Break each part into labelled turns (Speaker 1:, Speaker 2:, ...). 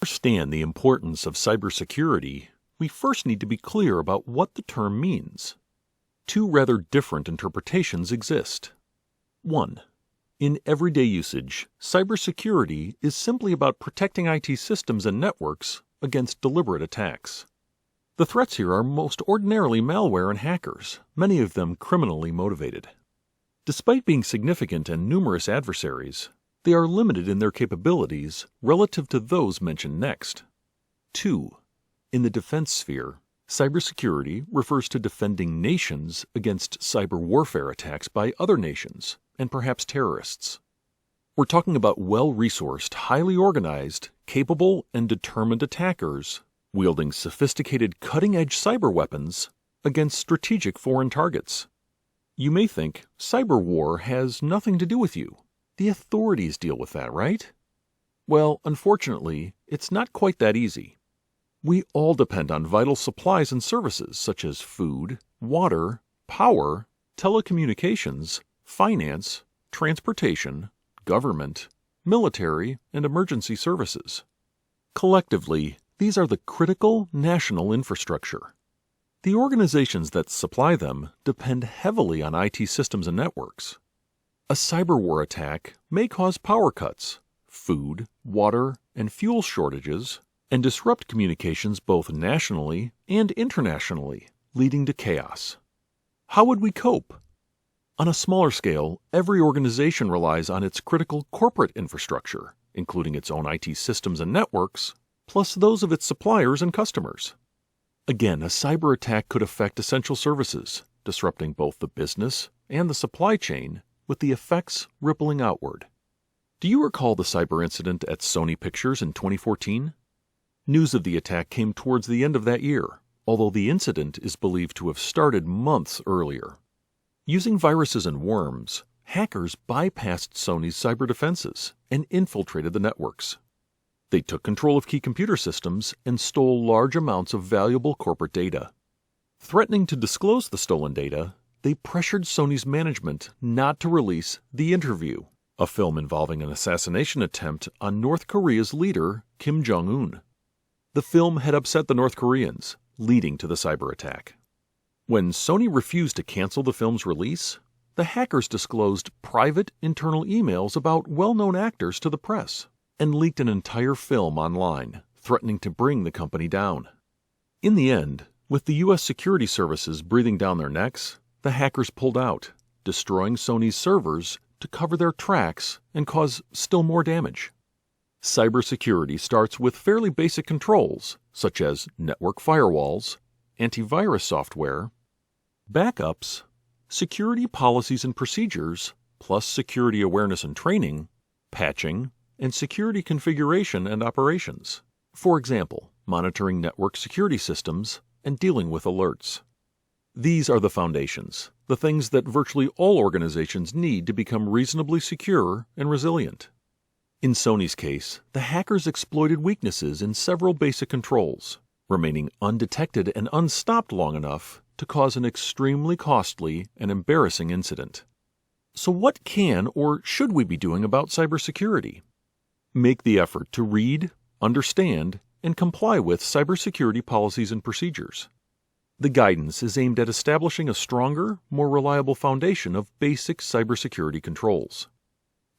Speaker 1: understand the importance of cybersecurity, we first need to be clear about what the term means. Two rather different interpretations exist. 1. In everyday usage, cybersecurity is simply about protecting IT systems and networks against deliberate attacks. The threats here are most ordinarily malware and hackers, many of them criminally motivated. Despite being significant and numerous adversaries, they are limited in their capabilities relative to those mentioned next. 2. In the defense sphere, cybersecurity refers to defending nations against cyber warfare attacks by other nations, and perhaps terrorists. We're talking about well-resourced, highly organized, capable, and determined attackers wielding sophisticated cutting-edge cyber weapons against strategic foreign targets. You may think cyber war has nothing to do with you. The authorities deal with that, right? Well, unfortunately, it's not quite that easy. We all depend on vital supplies and services such as food, water, power, telecommunications, finance, transportation, government, military, and emergency services. Collectively, these are the critical national infrastructure. The organizations that supply them depend heavily on IT systems and networks. A cyber war attack may cause power cuts, food, water, and fuel shortages, and disrupt communications both nationally and internationally, leading to chaos. How would we cope? On a smaller scale, every organization relies on its critical corporate infrastructure, including its own IT systems and networks, plus those of its suppliers and customers. Again, a cyber attack could affect essential services, disrupting both the business and the supply chain, with the effects rippling outward. Do you recall the cyber incident at Sony Pictures in 2014? News of the attack came towards the end of that year, although the incident is believed to have started months earlier. Using viruses and worms, hackers bypassed Sony's cyber defenses and infiltrated the networks. They took control of key computer systems and stole large amounts of valuable corporate data. Threatening to disclose the stolen data, they pressured Sony's management not to release The Interview, a film involving an assassination attempt on North Korea's leader, Kim Jong-un. The film had upset the North Koreans, leading to the cyber attack. When Sony refused to cancel the film's release, the hackers disclosed private internal emails about well-known actors to the press and leaked an entire film online, threatening to bring the company down. In the end, with the U.S. security services breathing down their necks, the hackers pulled out, destroying Sony's servers to cover their tracks and cause still more damage. Cybersecurity starts with fairly basic controls, such as network firewalls, antivirus software, backups, security policies and procedures, plus security awareness and training, patching, and security configuration and operations. For example, monitoring network security systems and dealing with alerts. These are the foundations, the things that virtually all organizations need to become reasonably secure and resilient. In Sony's case, the hackers exploited weaknesses in several basic controls, remaining undetected and unstopped long enough to cause an extremely costly and embarrassing incident. So what can or should we be doing about cybersecurity? Make the effort to read, understand, and comply with cybersecurity policies and procedures. The guidance is aimed at establishing a stronger, more reliable foundation of basic cybersecurity controls.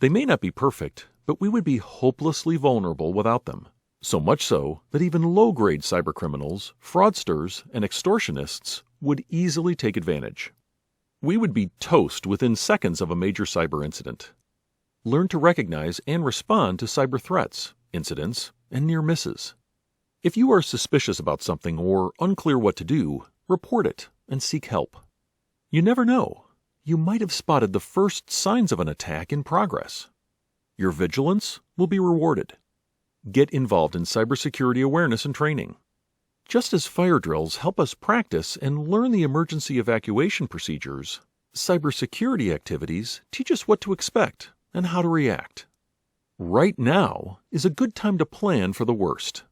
Speaker 1: They may not be perfect, but we would be hopelessly vulnerable without them. So much so that even low-grade cybercriminals, fraudsters, and extortionists would easily take advantage. We would be toast within seconds of a major cyber incident. Learn to recognize and respond to cyber threats, incidents, and near misses. If you are suspicious about something or unclear what to do, report it and seek help. You never know. You might have spotted the first signs of an attack in progress. Your vigilance will be rewarded. Get involved in cybersecurity awareness and training. Just as fire drills help us practice and learn the emergency evacuation procedures, cybersecurity activities teach us what to expect and how to react. Right now is a good time to plan for the worst.